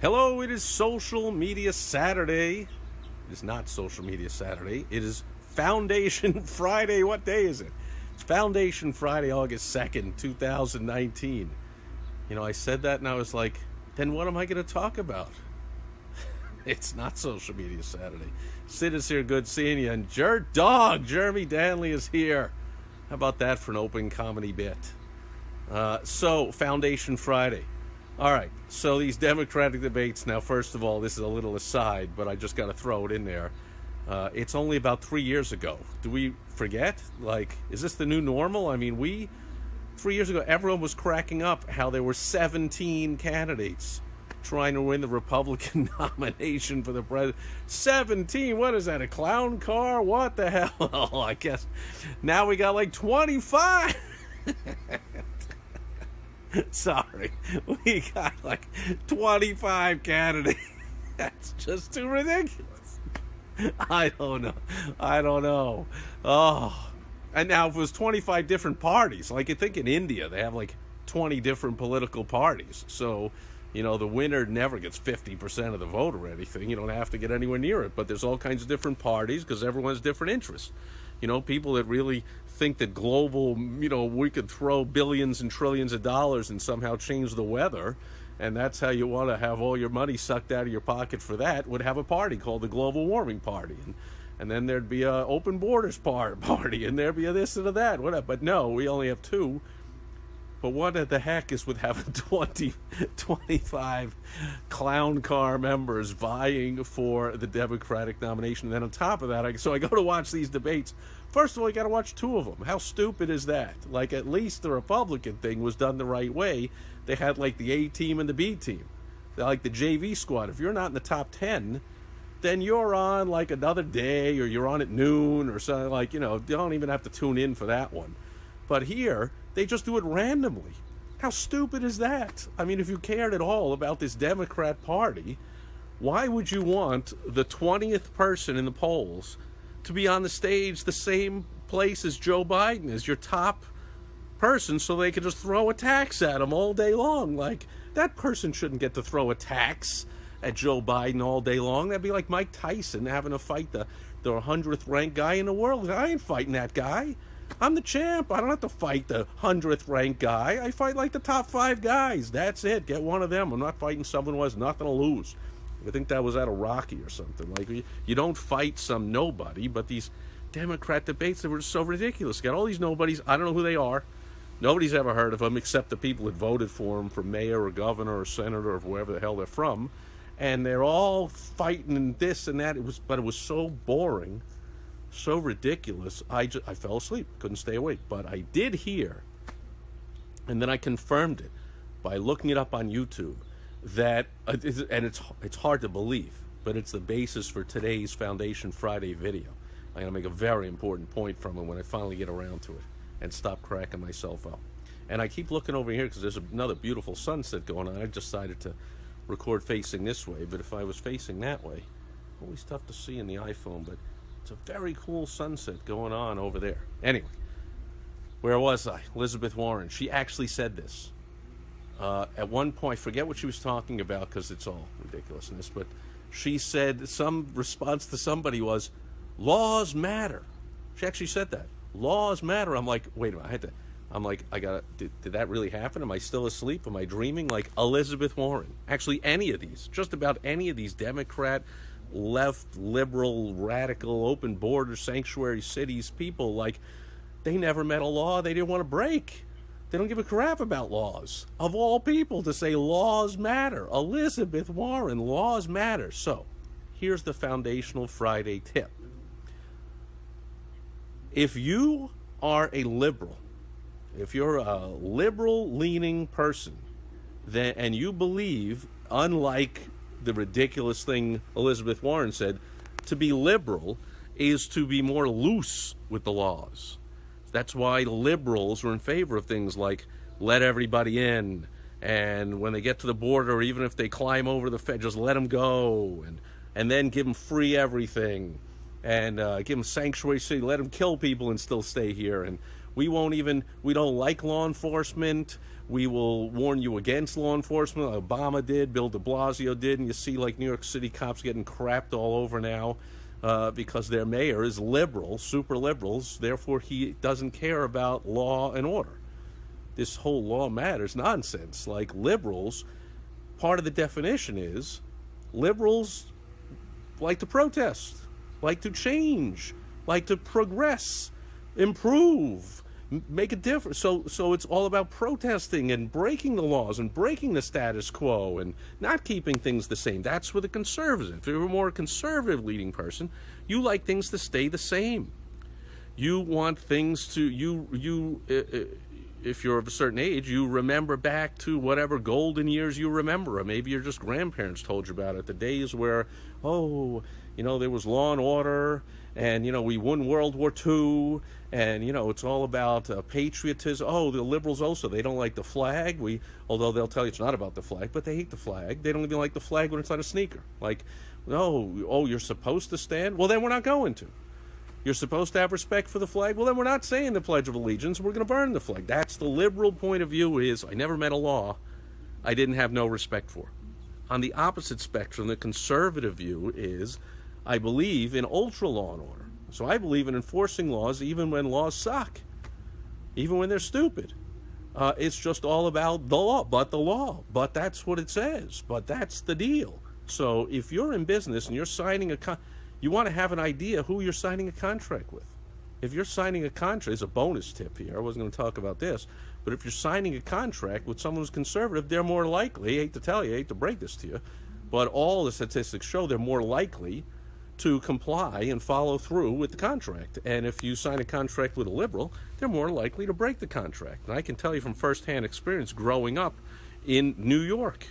Hello, it is Social Media Saturday. It is not Social Media Saturday. It is Foundation Friday. What day is it? It's Foundation Friday, August 2nd, 2019. You know, I said that and I was like, then what am I going to talk about? It's not Social Media Saturday. Sid is here, good seeing you. And Jeremy Danley is here. How about that for an open comedy bit? So, Foundation Friday. All right, so these Democratic debates, now first of all, this is a little aside, but I just got to throw it in there. It's only about 3 years ago. Do we forget? Like, is this the new normal? I mean, 3 years ago, everyone was cracking up how there were 17 candidates trying to win the Republican nomination for the president. 17? What is that, a clown car? What the hell? Oh, I guess now we got like 25. Sorry, we got like 25 candidates. That's just too ridiculous. I don't know. Oh, and now if it was 25 different parties, like you think in India, they have like 20 different political parties. So, you know, the winner never gets 50% of the vote or anything. You don't have to get anywhere near it. But there's all kinds of different parties because everyone has different interests. You know, people that really think that global, you know, we could throw billions and trillions of dollars and somehow change the weather, and that's how you want to have all your money sucked out of your pocket for that, would have a party called the Global Warming Party. And then there'd be a Open Borders party, and there'd be a this and a that, whatever. But no, we only have two. But what the heck is with having 25 clown car members vying for the Democratic nomination? And then on top of that, so I go to watch these debates. First of all, you got to watch two of them. How stupid is that? Like, at least the Republican thing was done the right way. They had, like, the A team and the B team. They're like the JV squad. If you're not in the top 10, then you're on, like, another day, or you're on at noon, or something. Like, you know, you don't even have to tune in for that one. But here, they just do it randomly. How stupid is that? I mean, if you cared at all about this Democrat Party, why would you want the 20th person in the polls to be on the stage the same place as Joe Biden, as your top person, so they could just throw attacks at him all day long? Like, that person shouldn't get to throw attacks at Joe Biden all day long. That'd be like Mike Tyson having to fight the 100th ranked guy in the world. I ain't fighting that guy. I'm the champ. I don't have to fight the 100th ranked guy. I fight like the top 5 guys. That's it. Get one of them. I'm not fighting someone who has nothing to lose. I think that was out of Rocky or something. Like, you don't fight some nobody, but these Democrat debates, they were so ridiculous. Got all these nobodies. I don't know who they are. Nobody's ever heard of them except the people that voted for them, for mayor or governor or senator or wherever the hell they're from. And they're all fighting this and that. But it was so boring, so ridiculous. I fell asleep. Couldn't stay awake. But I did hear, and then I confirmed it by looking it up on YouTube, that, and it's hard to believe, but it's the basis for today's Foundation Friday video. I'm going to make a very important point from it when I finally get around to it and stop cracking myself up. And I keep looking over here because there's another beautiful sunset going on. I decided to record facing this way, but if I was facing that way, always tough to see in the iPhone, but it's a very cool sunset going on over there. Anyway, where was I? Elizabeth Warren. She actually said this. At one point, I forget what she was talking about because it's all ridiculousness, but she said, some response to somebody was, laws matter. She actually said that. Laws matter. I'm like, wait a minute, did that really happen? Am I still asleep? Am I dreaming? Like, Elizabeth Warren. Actually, any of these, just about any of these Democrat, left, liberal, radical, open border, sanctuary cities people, like, they never met a law they didn't want to break. They don't give a crap about laws. Of all people to say laws matter. Elizabeth Warren, laws matter. So, here's the Foundational Friday tip. If you are a liberal, if you're a liberal-leaning person, then, and you believe, unlike the ridiculous thing Elizabeth Warren said, to be liberal is to be more loose with the laws. That's why liberals were in favor of things like let everybody in, and when they get to the border, even if they climb over the fence, just let them go, and then give them free everything, and give them sanctuary city, let them kill people and still stay here. And We don't like law enforcement. We will warn you against law enforcement. Obama did, Bill de Blasio did, and you see like New York City cops getting crapped all over now because their mayor is liberal, super liberals. Therefore, he doesn't care about law and order. This whole law matters nonsense. Like liberals, part of the definition is liberals like to protest, like to change, like to progress, improve, make a difference. So it's all about protesting and breaking the laws and breaking the status quo and not keeping things the same. That's for the conservative. If you're a more conservative leading person, you like things to stay the same. You want things to, if you're of a certain age, you remember back to whatever golden years you remember, or maybe your just grandparents told you about it, the days where, there was law and order, and, we won World War II, and, it's all about patriotism. Oh, the liberals also, they don't like the flag. Although they'll tell you it's not about the flag, but they hate the flag. They don't even like the flag when it's on a sneaker. Like, you're supposed to stand? Well, then we're not going to. You're supposed to have respect for the flag? Well, then we're not saying the Pledge of Allegiance. We're going to burn the flag. That's the liberal point of view is, I never met a law I didn't have no respect for. On the opposite spectrum, the conservative view is, I believe in ultra law and order. So I believe in enforcing laws even when laws suck, even when they're stupid. It's just all about the law. But that's what it says. But that's the deal. So if you're in business and you're signing you want to have an idea who you're signing a contract with. If you're signing a contract, it's a bonus tip here. I wasn't going to talk about this, but if you're signing a contract with someone who's conservative, they're more likely, I hate to tell you, I hate to break this to you, but all the statistics show they're more likely to comply and follow through with the contract. And if you sign a contract with a liberal, they're more likely to break the contract. And I can tell you from firsthand experience growing up in New York.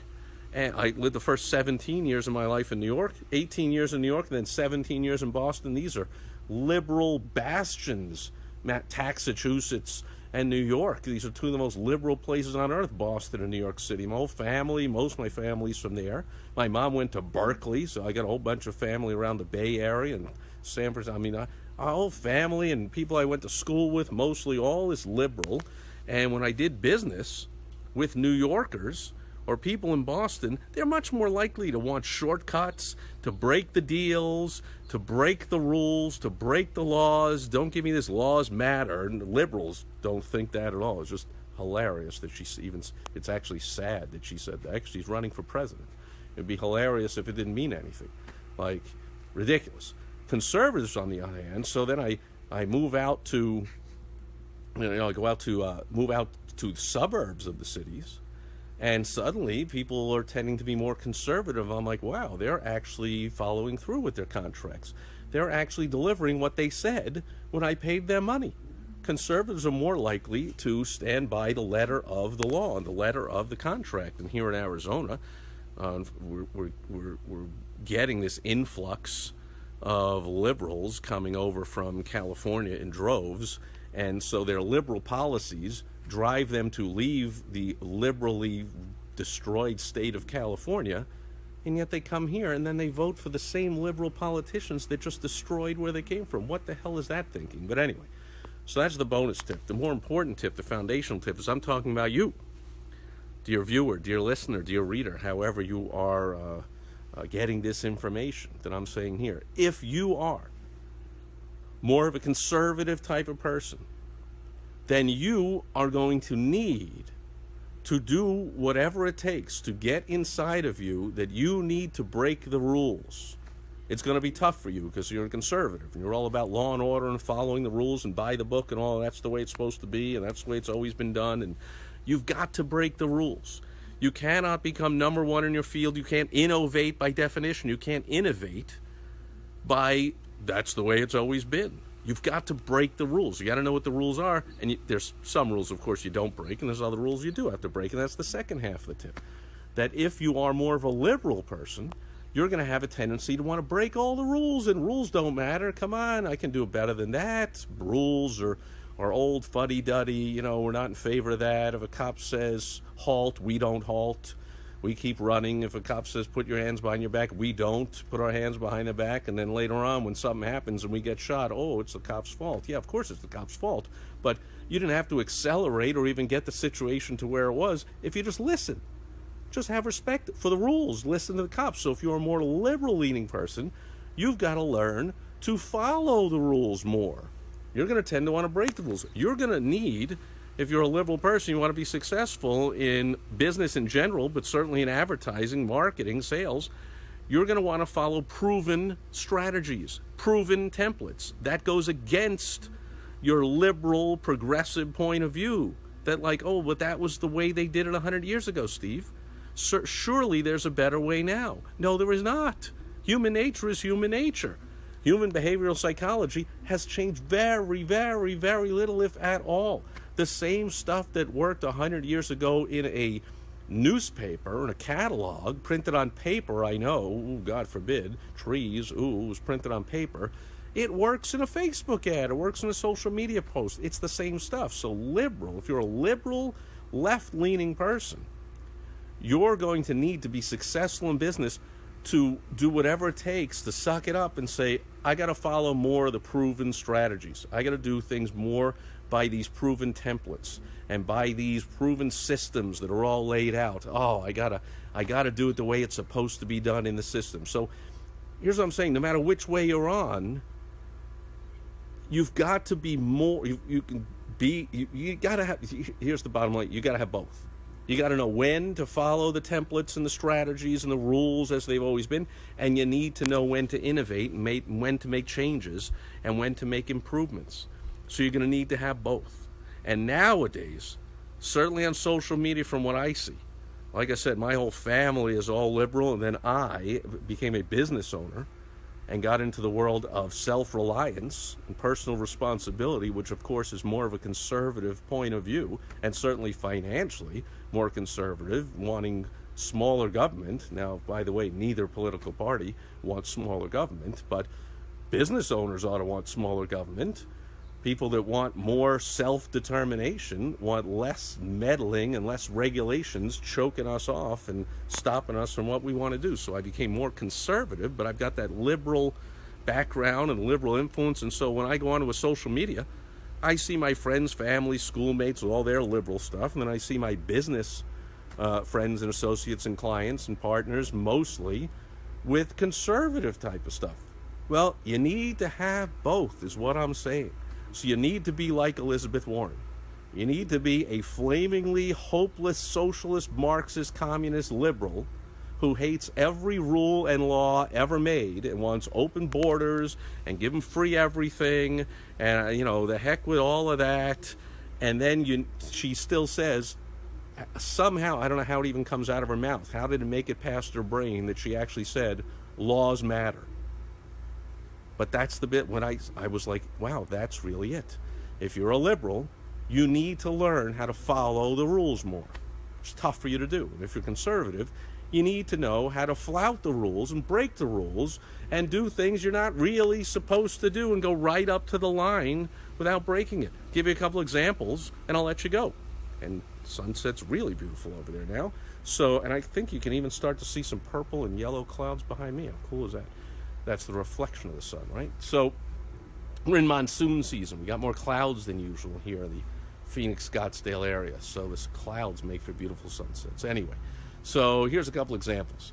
And I lived the first 17 years of my life in New York, 18 years in New York, and then 17 years in Boston. These are liberal bastions, Massachusetts and New York. These are two of the most liberal places on earth, Boston and New York City. My whole family, most of my family's from there. My mom went to Berkeley, so I got a whole bunch of family around the Bay Area and San Francisco. Our whole family and people I went to school with, mostly all is liberal. And when I did business with New Yorkers, or people in Boston, they're much more likely to want shortcuts, to break the deals, to break the rules, to break the laws. Don't give me this laws matter. And liberals don't think that at all. It's just hilarious that it's actually sad that she said that. Actually, she's running for president. It'd be hilarious if it didn't mean anything. Like, ridiculous. Conservatives, on the other hand, so then I move out to, move out to the suburbs of the cities. And suddenly, people are tending to be more conservative. I'm like, wow, they're actually following through with their contracts. They're actually delivering what they said when I paid them money. Conservatives are more likely to stand by the letter of the law and the letter of the contract. And here in Arizona, we're getting this influx of liberals coming over from California in droves. And so their liberal policies drive them to leave the liberally destroyed state of California, and yet they come here and then they vote for the same liberal politicians that just destroyed where they came from. What the hell is that thinking? But anyway, so that's the bonus tip. The more important tip, the foundational tip, is I'm talking about you, dear viewer, dear listener, dear reader, however you are getting this information that I'm saying here. If you are more of a conservative type of person, then you are going to need to do whatever it takes to get inside of you that you need to break the rules. It's going to be tough for you because you're a conservative and you're all about law and order and following the rules and by the book and all. That's the way it's supposed to be and that's the way it's always been done. And you've got to break the rules. You cannot become number one in your field. You can't innovate by definition. You can't innovate by that's the way it's always been. You've got to break the rules. You got to know what the rules are. And there's some rules, of course, you don't break, and there's other rules you do have to break. And that's the second half of the tip. That if you are more of a liberal person, you're going to have a tendency to want to break all the rules, and rules don't matter. Come on, I can do better than that. Rules are old fuddy-duddy. We're not in favor of that. If a cop says halt, we don't halt. We keep running. If a cop says, put your hands behind your back, we don't put our hands behind the back. And then later on, when something happens and we get shot, oh, it's the cop's fault. Yeah, of course it's the cop's fault. But you didn't have to accelerate or even get the situation to where it was if you just listen. Just have respect for the rules. Listen to the cops. So if you're a more liberal-leaning person, you've got to learn to follow the rules more. You're going to tend to want to break the rules. You're going to need... If you're a liberal person, you want to be successful in business in general, but certainly in advertising, marketing, sales, you're going to want to follow proven strategies, proven templates. That goes against your liberal, progressive point of view. That like, oh, but that was the way they did it 100 years ago, Steve. Surely there's a better way now. No, there is not. Human nature is human nature. Human behavioral psychology has changed very, very, very little, if at all. The same stuff that worked 100 years ago in a newspaper, in a catalog, printed on paper, I know, ooh, God forbid, trees, ooh, it was printed on paper. It works in a Facebook ad. It works in a social media post. It's the same stuff. So liberal, if you're a liberal, left-leaning person, you're going to need to be successful in business to do whatever it takes to suck it up and say, I got to follow more of the proven strategies. I got to do things more by these proven templates and by these proven systems that are all laid out. Oh, I gotta do it the way it's supposed to be done in the system. So here's what I'm saying. No matter which way you're on, you've got to be more, you gotta have, here's the bottom line, you gotta have both. You got to know when to follow the templates and the strategies and the rules as they've always been, and you need to know when to innovate and when to make changes and when to make improvements. So you're going to need to have both. And nowadays, certainly on social media from what I see, like I said, my whole family is all liberal, and then I became a business owner and got into the world of self-reliance and personal responsibility, which of course is more of a conservative point of view, and certainly financially more conservative, wanting smaller government. Now, by the way, neither political party wants smaller government, but business owners ought to want smaller government. People that want more self-determination want less meddling and less regulations choking us off and stopping us from what we want to do. So I became more conservative, but I've got that liberal background and liberal influence. And so when I go onto a social media, I see my friends, family, schoolmates with all their liberal stuff. And then I see my business friends and associates and clients and partners mostly with conservative type of stuff. Well, you need to have both is what I'm saying. So you need to be like Elizabeth Warren. You need to be a flamingly hopeless socialist, Marxist, communist liberal who hates every rule and law ever made and wants open borders and give them free everything and, the heck with all of that. And then she still says, somehow, I don't know how it even comes out of her mouth. How did it make it past her brain that she actually said, laws matter? But that's the bit when I was like, wow, that's really it. If you're a liberal, you need to learn how to follow the rules more. It's tough for you to do. And if you're conservative, you need to know how to flout the rules and break the rules and do things you're not really supposed to do and go right up to the line without breaking it. Give you a couple examples, and I'll let you go. And sunset's really beautiful over there now. So, and I think you can even start to see some purple and yellow clouds behind me. How cool is that? That's the reflection of the sun, right? So we're in monsoon season. We got more clouds than usual here in the Phoenix, Scottsdale area. So the clouds make for beautiful sunsets. Anyway, so here's a couple examples.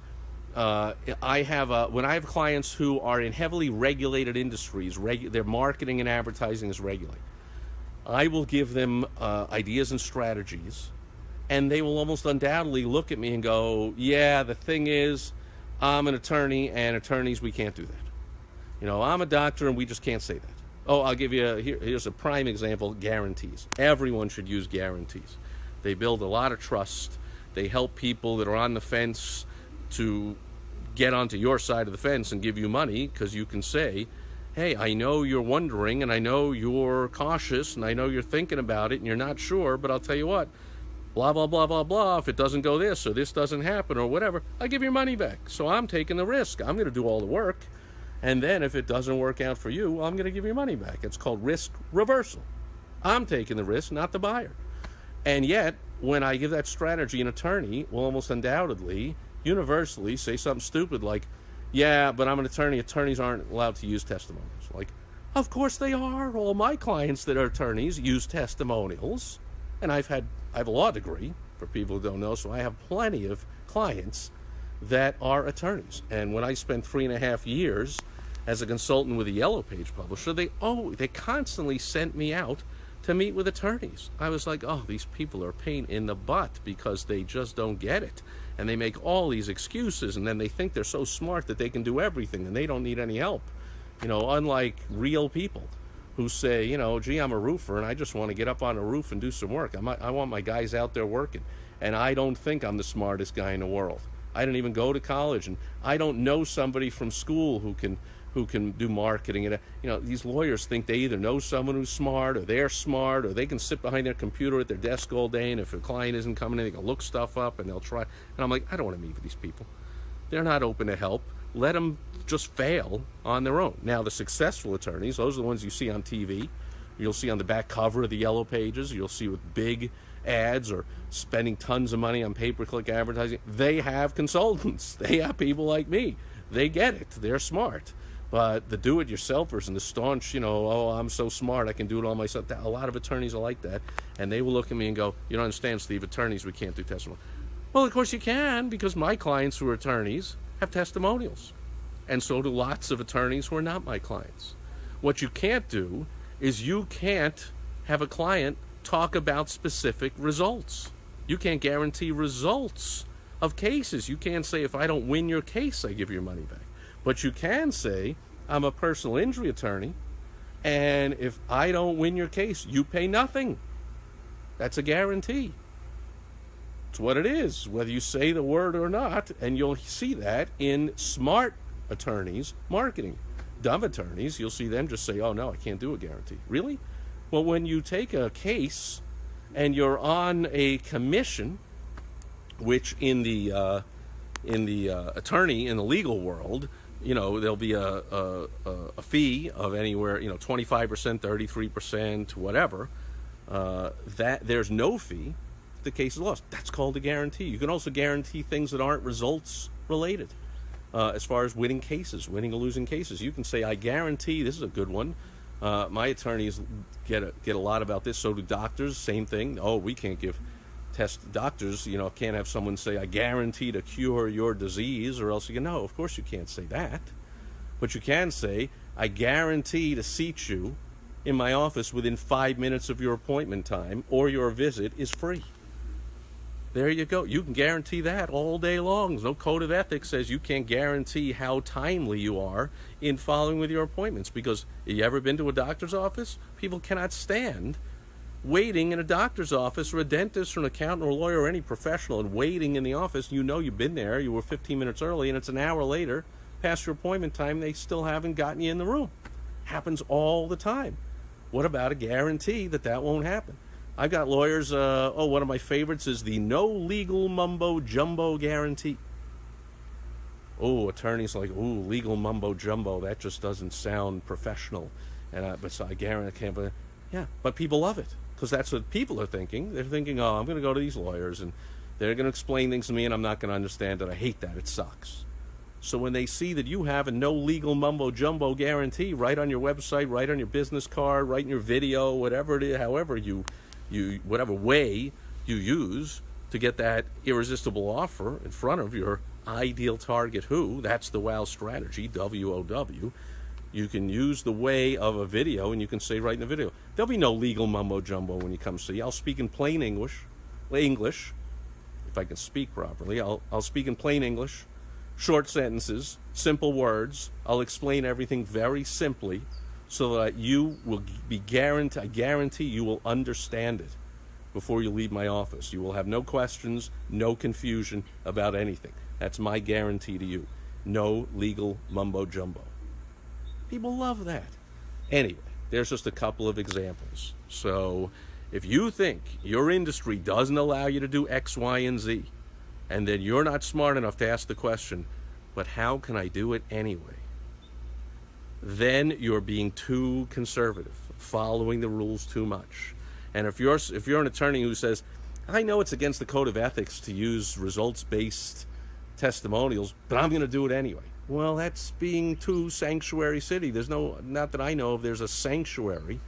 When I have clients who are in heavily regulated industries, their marketing and advertising is regulated. I will give them ideas and strategies, and they will almost undoubtedly look at me and go, yeah, the thing is, I'm an attorney, and attorneys, we can't do that. I'm a doctor, and we just can't say that. Oh, I'll give you, here's a prime example, guarantees. Everyone should use guarantees. They build a lot of trust. They help people that are on the fence to get onto your side of the fence and give you money, because you can say, hey, I know you're wondering, and I know you're cautious, and I know you're thinking about it, and you're not sure, but I'll tell you what, blah, blah, blah, blah, blah, if it doesn't go this or this doesn't happen or whatever, I give your money back. So I'm taking the risk. I'm going to do all the work. And then if it doesn't work out for you, I'm going to give your money back. It's called risk reversal. I'm taking the risk, not the buyer. And yet, when I give that strategy, an attorney will almost undoubtedly, universally, say something stupid like, yeah, but I'm an attorney. Attorneys aren't allowed to use testimonials. Like, of course they are. All my clients that are attorneys use testimonials. And I have a law degree, for people who don't know, so I have plenty of clients that are attorneys. And when I spent 3.5 years as a consultant with a Yellow Page publisher, they constantly sent me out to meet with attorneys. I was like, oh, these people are a pain in the butt because they just don't get it. And they make all these excuses, and then they think they're so smart that they can do everything and they don't need any help. Unlike real people who say, gee, I'm a roofer and I just want to get up on a roof and do some work. I want my guys out there working. And I don't think I'm the smartest guy in the world. I didn't even go to college, and I don't know somebody from school who can do marketing. And these lawyers think they either know someone who's smart, or they're smart, or they can sit behind their computer at their desk all day, and if a client isn't coming in, they can look stuff up and they'll try. And I'm like, I don't want to meet with these people. They're not open to help. Let them just fail on their own. Now, the successful attorneys, those are the ones you see on TV. You'll see on the back cover of the Yellow Pages. You'll see with big ads or spending tons of money on pay-per-click advertising. They have consultants. They have people like me. They get it. They're smart. But the do-it-yourselfers and the staunch, oh, I'm so smart, I can do it all myself. A lot of attorneys are like that. And they will look at me and go, you don't understand, Steve, attorneys, we can't do testimony. Well, of course you can, because my clients who are attorneys have testimonials. And so do lots of attorneys who are not my clients. What you can't do is you can't have a client talk about specific results. You can't guarantee results of cases. You can't say, if I don't win your case, I give you your money back. But you can say, I'm a personal injury attorney, and if I don't win your case, you pay nothing. That's a guarantee. It's what it is, whether you say the word or not, and you'll see that in smart attorneys' marketing. Dumb attorneys, you'll see them just say, oh, no, I can't do a guarantee. Really? Well, when you take a case and you're on a commission, which in the attorney, in the legal world, there'll be a fee of anywhere, 25%, 33%, whatever. That there's no fee. The case is lost. That's called a guarantee. You can also guarantee things that aren't results related. As far as winning cases, winning or losing cases, you can say, I guarantee, this is a good one. My attorneys get a lot about this. So do doctors. Same thing. Oh, we can't give doctors, can't have someone say, I guarantee to cure your disease, or else no, of course you can't say that. But you can say, I guarantee to seat you in my office within 5 minutes of your appointment time, or your visit is free. There you go. You can guarantee that all day long. There's no code of ethics says you can't guarantee how timely you are in following with your appointments. Because have you ever been to a doctor's office? People cannot stand waiting in a doctor's office, or a dentist, or an accountant, or a lawyer, or any professional, and waiting in the office. You've been there. You were 15 minutes early, and it's an hour later, past your appointment time, they still haven't gotten you in the room. Happens all the time. What about a guarantee that won't happen? I've got lawyers, one of my favorites is the no legal mumbo jumbo guarantee. Oh, attorneys like, legal mumbo jumbo, that just doesn't sound professional. But so I guarantee, but people love it, because that's what people are thinking. They're thinking, I'm going to go to these lawyers, and they're going to explain things to me, and I'm not going to understand it. I hate that. It sucks. So when they see that you have a no legal mumbo jumbo guarantee right on your website, right on your business card, right in your video, whatever it is, however whatever way you use to get that irresistible offer in front of your ideal target that's the WOW strategy, WOW. You can use the way of a video, and you can say right in the video, there'll be no legal mumbo jumbo when you come see. I'll speak in plain English, if I can speak properly. I'll speak in plain English, short sentences, simple words. I'll explain everything very simply, so that you will be I guarantee you will understand it before you leave my office. You will have no questions, no confusion about anything. That's my guarantee to you. No legal mumbo jumbo. People love that. Anyway, there's just a couple of examples. So if you think your industry doesn't allow you to do X, Y, and Z, and then you're not smart enough to ask the question, but how can I do it anyway? Then you're being too conservative, following the rules too much. And if you're an attorney who says, I know it's against the code of ethics to use results-based testimonials, but I'm going to do it anyway. Well, that's being too sanctuary city. There's not that I know of, there's a sanctuary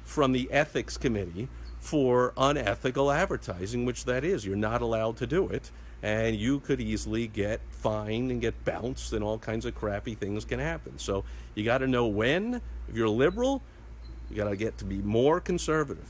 from the ethics committee for unethical advertising, which that is. You're not allowed to do it, and you could easily get fined and get bounced, and all kinds of crappy things can happen. So you got to know when. If you're a liberal, you got to get to be more conservative.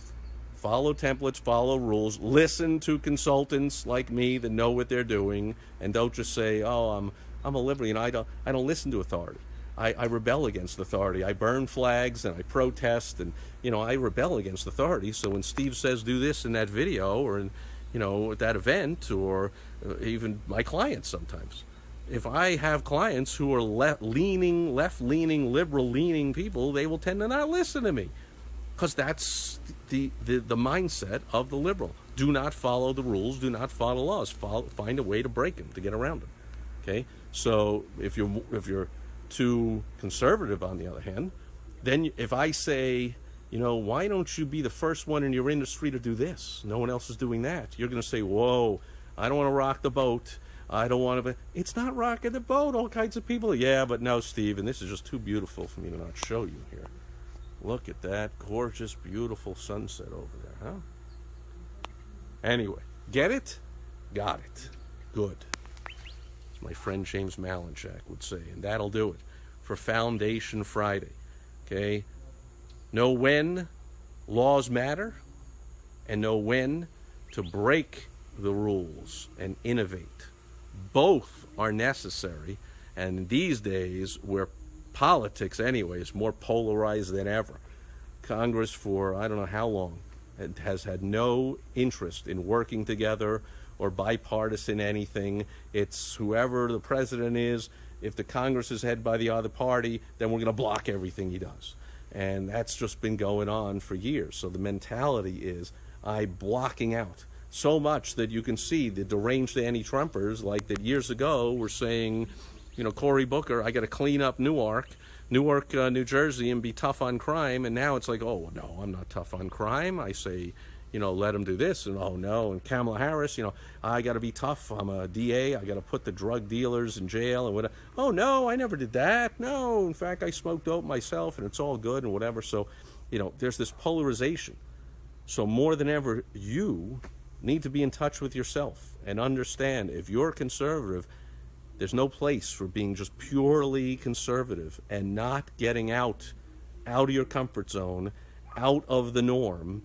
Follow templates, follow rules, listen to consultants like me that know what they're doing, and don't just say, oh, I'm a liberal, and I don't listen to authority. I rebel against authority. I burn flags and I protest, and I rebel against authority. So when Steve says do this in that video, or in at that event, or even my clients sometimes, if I have clients who are left-leaning, liberal-leaning people, they will tend to not listen to me, because that's the mindset of the liberal. Do not follow the rules. Do not follow laws. Find a way to break them, to get around them. Okay. So if you're too conservative, on the other hand, then if I say, why don't you be the first one in your industry to do this? No one else is doing that. You're going to say, whoa, I don't want to rock the boat. I don't want to. It's not rocking the boat. All kinds of people. Yeah, but no, Steve, and this is just too beautiful for me to not show you here. Look at that gorgeous, beautiful sunset over there, huh? Anyway, get it? Got it. Good. As my friend James Malinchak would say, and that'll do it for Foundation Friday. Okay? Know when laws matter, and know when to break the rules and innovate. Both are necessary, and these days, where politics anyway is more polarized than ever, Congress for I don't know how long has had no interest in working together or bipartisan anything. It's whoever the president is. If the Congress is headed by the other party, then we're going to block everything he does. And that's just been going on for years. So the mentality is blocking out so much that you can see the deranged anti-Trumpers, like that years ago, were saying, Cory Booker, I got to clean up Newark, New Jersey, and be tough on crime. And now it's like, oh, no, I'm not tough on crime. I say, let them do this. And oh, no. And Kamala Harris, I got to be tough. I'm a DA. I got to put the drug dealers in jail and whatever. Oh, no, I never did that. No, in fact, I smoked dope myself, and it's all good and whatever. So, there's this polarization. So more than ever, you need to be in touch with yourself and understand, if you're conservative, there's no place for being just purely conservative and not getting out of your comfort zone, out of the norm,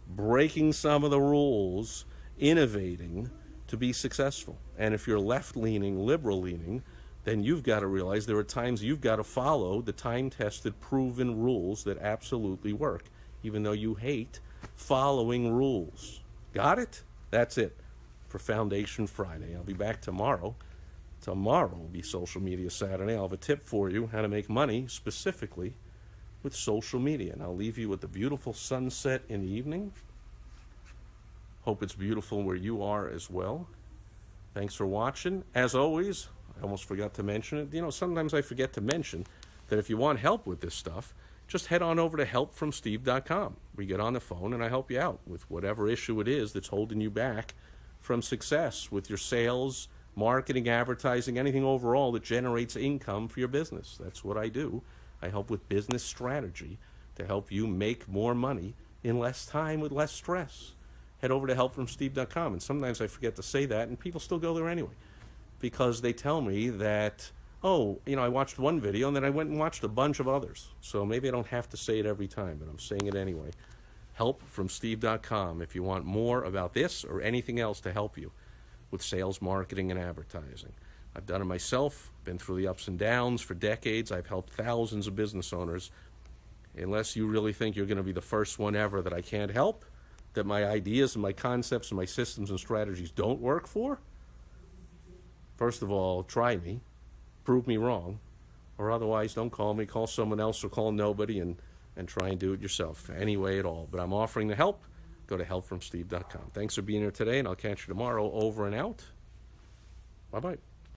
breaking some of the rules, innovating to be successful. And if you're left-leaning, liberal-leaning, then you've got to realize there are times you've got to follow the time-tested, proven rules that absolutely work, even though you hate following rules. Got it? That's it for Foundation Friday. I'll be back tomorrow. Tomorrow will be Social Media Saturday. I'll have a tip for you how to make money specifically with social media. And I'll leave you with the beautiful sunset in the evening. Hope it's beautiful where you are as well. Thanks for watching. As always, I almost forgot to mention it. Sometimes I forget to mention that if you want help with this stuff, just head on over to helpfromsteve.com. We get on the phone and I help you out with whatever issue it is that's holding you back from success with your sales, marketing, advertising, anything overall that generates income for your business. That's what I do. I help with business strategy to help you make more money in less time with less stress. Head over to helpfromsteve.com. And sometimes I forget to say that, and people still go there anyway, because they tell me that, I watched one video and then I went and watched a bunch of others. So maybe I don't have to say it every time, but I'm saying it anyway. Helpfromsteve.com if you want more about this or anything else to help you with sales, marketing, and advertising. I've done it myself, been through the ups and downs for decades. I've helped thousands of business owners. Unless you really think you're going to be the first one ever that I can't help, that my ideas and my concepts and my systems and strategies don't work for, first of all, try me, prove me wrong, or otherwise don't call me, call someone else or call nobody and try and do it yourself any way at all. But I'm offering the help. Go to helpfromsteve.com. Thanks for being here today, and I'll catch you tomorrow. Over and out. Bye-bye.